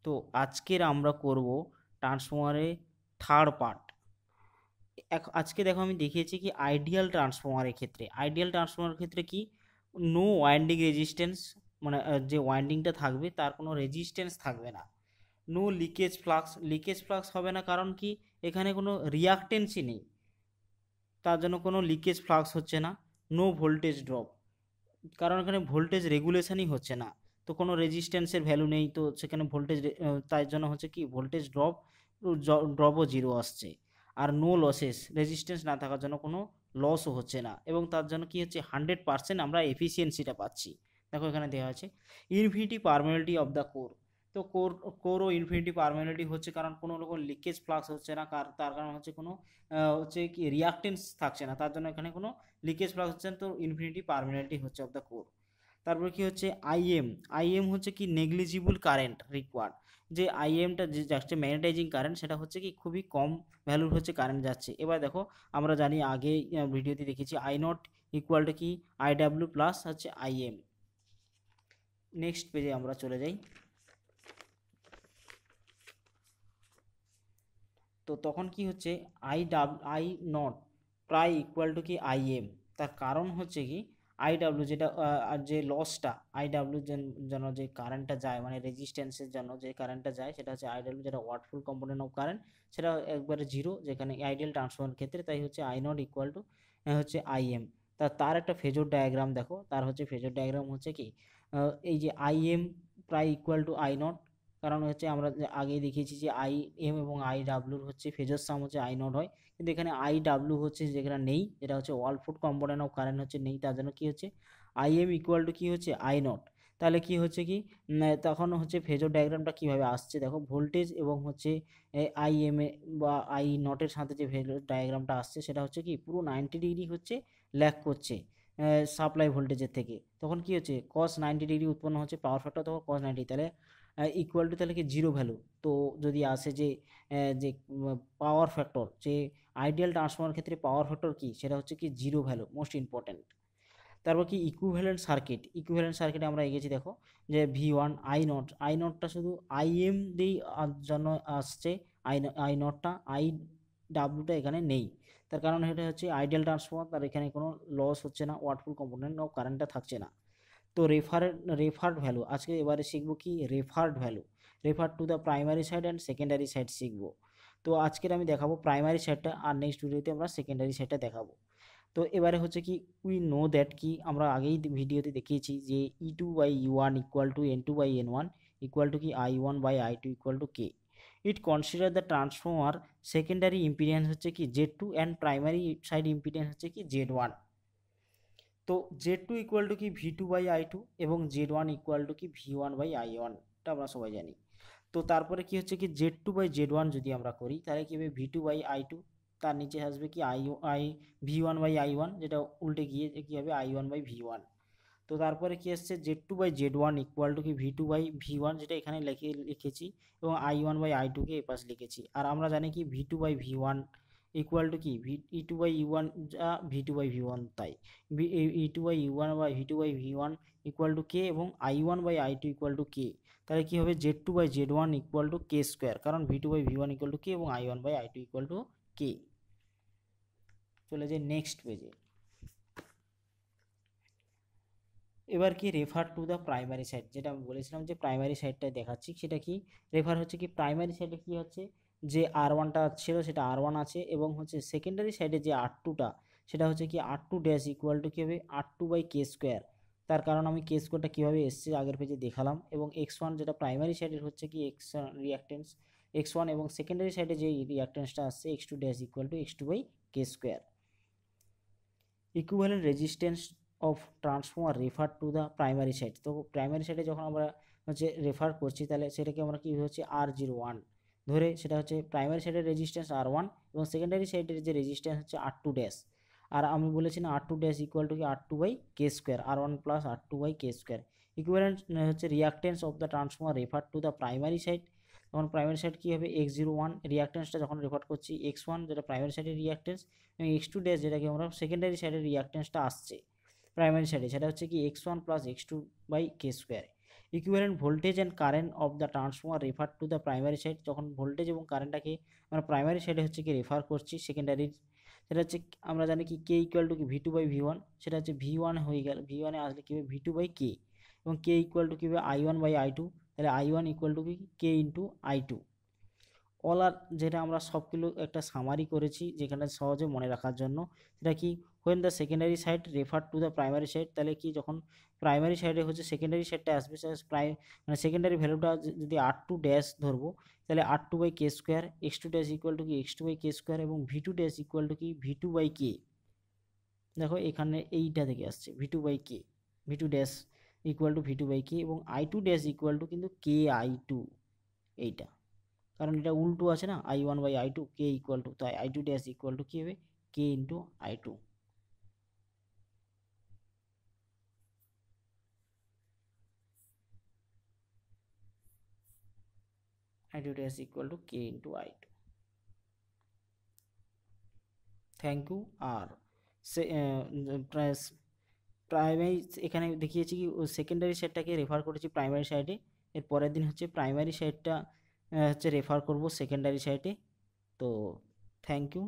তো আজকের আমরা করব ট্রান্সফর্মারের থার্ড পার্ট। আজকে দেখো আমি দেখিয়েছি কি আইডিয়াল ট্রান্সফর্মারের ক্ষেত্রে, আইডিয়াল ট্রান্সফর্মারের ক্ষেত্রে কি নো ওয়াইন্ডিং রেজিস্ট্যান্স, মানে যে ওয়াইন্ডিংটা থাকবে তার কোনো রেজিস্ট্যান্স থাকবে না। No leakage flux, leakage flux হবে না কারণ কি এখানে কোনো রিয়াকটেন্সই নেই, তার জন্য কোনো লিকেজ ফ্লাক্স হচ্ছে না। নো ভোল্টেজ ড্রপ, কারণ এখানে ভোল্টেজ রেগুলেশনই হচ্ছে না, তো কোনো রেজিস্ট্যান্সের ভ্যালু নেই, তো সেখানে ভোল্টেজ তাই জন্য হচ্ছে কি ভোল্টেজ ড্রপও জিরো আসছে। আর নো লসেস, রেজিস্ট্যান্স না থাকার জন্য কোনো লসও হচ্ছে না, এবং তার জন্য কি হচ্ছে 100% আমরা এফিসিয়েন্সিটা পাচ্ছি। দেখো এখানে দেওয়া আছে infinity permeability of the core. তো কোরও ইনফিনিটি পারমেবিলিটি হচ্ছে কারণ কোনো রকম লিকেজ ফ্লাক্স হচ্ছে না, তার কারণ হচ্ছে কোনো হচ্ছে কি রিয়াকটেন্স থাকছে না, তার জন্য এখানে কোনো লিকেজ ফ্লাক্স হচ্ছে না, তো ইনফিনিটি পারমেবিলিটি হচ্ছে অফ দ্য কোর। তারপর কি হচ্ছে আইএম, আইএম হচ্ছে কি নেগলিজিবল কারেন্ট রিকোয়ার্ড, যে আইএমটা যে যাচ্ছে ম্যাগনেটাইজিং কারেন্ট সেটা হচ্ছে কি খুবই কম ভ্যালুর হচ্ছে কারেন্ট যাচ্ছে। এবার দেখো আমরা জানি আগে ভিডিওতে দেখেছি আই নট ইকুয়াল টু কি আই ডাব্লিউ প্লাস হচ্ছে আইএম। নেক্সট পেজে আমরা চলে যাই। তো তখন কি হচ্ছে আই নট প্রায় ইকুয়াল টু কি আইএম, তার কারণ হচ্ছে কি আই ডাব্লিউ যেটা যে লসটা আই ডাব্লিউর জন্য যে কারেন্টটা যায়, মানে রেজিস্ট্যান্সের জন্য যে কারেন্টটা যায় সেটা হচ্ছে আই ডাব্লিউ, যেটা ওয়াটফুল কম্পোনেন্ট অফ কারেন্ট, সেটা একবারে জিরো যেখানে আইডিয়াল ট্রান্সফরমারের ক্ষেত্রে, তাই হচ্ছে আই নট ইকুয়াল টু হচ্ছে আইএম। তার একটা ফেজর ডায়াগ্রাম দেখো, তার হচ্ছে ফেজর ডায়াগ্রাম হচ্ছে কি এই যে আইএম প্রায় ইকুয়াল টু আই নট, কারণ হচ্ছে আমরা আগেই দেখিয়েছি যে আই এম এবং আই ডাব্লিউর হচ্ছে ফেজর সাম হচ্ছে আই নট হয়, কিন্তু এখানে আই ডাব্লিউ হচ্ছে যেখানে নেই, যেটা হচ্ছে ওয়াল ফুট কম্পোনেন্ট অফ কারেন্ট হচ্ছে নেই, তার জন্য কী হচ্ছে আই এম ইকুয়াল টু কী হচ্ছে আই নট। তাহলে কি হচ্ছে কি তখন হচ্ছে ফেজর ডায়াগ্রামটা কীভাবে আসছে দেখো, ভোল্টেজ এবং হচ্ছে আই এম এ বা আই নটের সাথে যে ফেজর ডায়াগ্রামটা আসছে সেটা হচ্ছে কি পুরো 90 ডিগ্রি হচ্ছে ল্যাগ করছে সাপ্লাই ভোল্টেজের থেকে, তখন কি হচ্ছে কস 90 ডিগ্রি উৎপন্ন হচ্ছে, পাওয়ার ফ্যাক্টর তখন কস 90, তাহলে ইকুয়াল টু তাহলে কি জিরো ভ্যালু। তো যদি আসে যে যে পাওয়ার ফ্যাক্টর, যে আইডিয়াল ট্রান্সফর্মার ক্ষেত্রে পাওয়ার ফ্যাক্টর কি সেটা হচ্ছে কি জিরো ভ্যালু, মোস্ট ইম্পর্ট্যান্ট। তারপর কি ইকুইভ্যালেন্ট সার্কিট, ইকুইভ্যালেন্ট সার্কিটে আমরা এগেছি দেখো যে ভি ওয়ান আই নটটা শুধু আই এম দিয়েই জন্য আসছে, আই নটটা আই ডাব্লিউটা এখানে নেই, তার কারণ এটা হচ্ছে আইডিয়াল ট্রান্সফর্মার, তার এখানে কোনো লস হচ্ছে না, ওয়াটফুল কম্পোনেন্ট অফ কারেন্টটা থাকছে না। তো রেফার্ড ভ্যালু আজকে এবারে শিখবো কি referred value, refer to the primary side and secondary side শিখবো। তো আজকের আমি দেখাবো প্রাইমারি সাইডটা, আর নেক্সট ভিডিওতে আমরা সেকেন্ডারি সাইডটা দেখাবো। তো এবারে হচ্ছে কি উই নো দ্যাট কি আমরা আগেই ভিডিওতে দেখিয়েছি যে E two by U one equal to N two by N one equal to কি I one by I two equal to K. It consider the transformer secondary impedance হচ্ছে কি Z two and primary side impedance হচ্ছে কি Z one. তো Z two equal to কি V two by I two এবং Z one equal to কি V one by I ওয়ানটা আমরা সবাই জানি। তো তারপরে কি হচ্ছে কি Z two by Z one যদি আমরা করি তাহলে কি হবে V two by I two, তার নিচে আসবে কি I V one by I one, যেটা উল্টে গিয়ে কি হবে I one by V one. তো তারপরে কি আসছে Z two by Z one equal to কি V two by V one, যেটা এখানে লিখেছি, এবং আই ওয়ান বাই আই টুকে এপাশ লিখেছি। আর আমরা জানি কি V two by V one equal to কি E two by U one যা V two by V one, তাই E two by U one by V two by V one equal to K, এবং I one by I two equal to K. তাহলে কী হবে Z two by Z one equal to K square, কারণ V two by V one equal to K এবং I one by I two equal to K. চলে যাই next পেজে। এবার কি refer to the primary side, যেটা আমি বলেছিলাম যে প্রাইমারি সাইডটা দেখাচ্ছি, সেটা কি রেফার হচ্ছে কি প্রাইমারি সাইডে কি হচ্ছে যে আর ওয়ানটা ছিল সেটা আর ওয়ান আছে, এবং হচ্ছে সেকেন্ডারি সাইডে যে আর টুটা সেটা হচ্ছে কি R two dash equal to কী হবে আর টু বাই কে স্কোয়ার। তার কারণ আমি কে স্কোয়ারটা কীভাবে এসছে আগের পেজে দেখালাম, এবং এক্স ওয়ান যেটা প্রাইমারি সাইডের হচ্ছে কি এক্স রিয়াকটেন্স এক্স ওয়ান, এবং সেকেন্ডারি সাইডে যে রিয়াকটেন্সটা আসছে X two dash equal to X two by K square. Equivalent resistance of transformer refer to the primary side. তো প্রাইমারি সাইডে যখন আমরা হচ্ছে রেফার করছি তাহলে সেটাকে আমরা কী হচ্ছে আর জিরো ওয়ান ধরে, সেটা হচ্ছে প্রাইমারি সাইডের রেজিস্ট্যান্স আর ওয়ান এবং সেকেন্ডারি সাইডের যে রেজিস্ট্যান্স হচ্ছে আর টু ড্যাশ। আর আমি বলেছি না R two dash equal to কি R two by K square, R one plus R two by K square. Equivalent হচ্ছে reactance of the transformer refer to the primary side, তখন primary side কী হবে X zero one, রিয়াকটেন্সটা যখন refer করছি X one যেটা primary সাইডের reactance, এবং এক্স টু ড্যাশ যেটাকে আমরা সেকেন্ডারি সাইডের রিয়াকটেন্সটা আসছে প্রাইমারি সাইডে, সেটা হচ্ছে কি X one plus X two by K square. Equivalent voltage and current of the transformer refer to the primary side, যখন ভোল্টেজ এবং কারেন্টটাকে আমরা প্রাইমারি সাইডে হচ্ছে কি রেফার করছি, সেকেন্ডারি সেটা হচ্ছে আমরা জানি কি কে ইকুয়াল টু কি V two by V one, সেটা হচ্ছে ভি ওয়ান হয়ে গেল, ভি ওয়ানে আসলে কী হবে ভি টু বাই কে, এবং কে ইকুয়াল টু কী হবে I one by I two, তাহলে আই ওয়ান ইকুয়াল টু কি K into I two. All আর যেটা আমরা সবগুলো একটা সামারি করেছি যেখানে সহজে মনে রাখার জন্য, সেটা কি when the secondary side refer to the primary side, তাহলে কি যখন প্রাইমারি সাইডে হচ্ছে সেকেন্ডারি সাইডটা আসবে, মানে সেকেন্ডারি ভ্যালুটা যদি আর টু ড্যাশ ধরবো, তাহলে R two by K square, X two dash equal to কি X two by K square, এবং V two dash equal to কি ভি টু বাই কে। দেখো এখানে এইটা থেকে আসছে V two by K, V two dash equal to V two by K, এবং I two dash equal to কিন্তু K I two, এইটা কারণ এটা উল্টো আছে না, I one by I two, K equal to, তাই I two dash equal to কী হবে K into I two. I two dash equal to K into I two. Thank you. আর সে প্রাইমারি এখানে দেখিয়েছি কি সেকেন্ডারি সাইডটাকে রেফার করেছি প্রাইমারি সাইডে, এর পরের দিন হচ্ছে প্রাইমারি সাইডটা হচ্ছে রেফার করব সেকেন্ডারি সাইডে। তো থ্যাংক ইউ।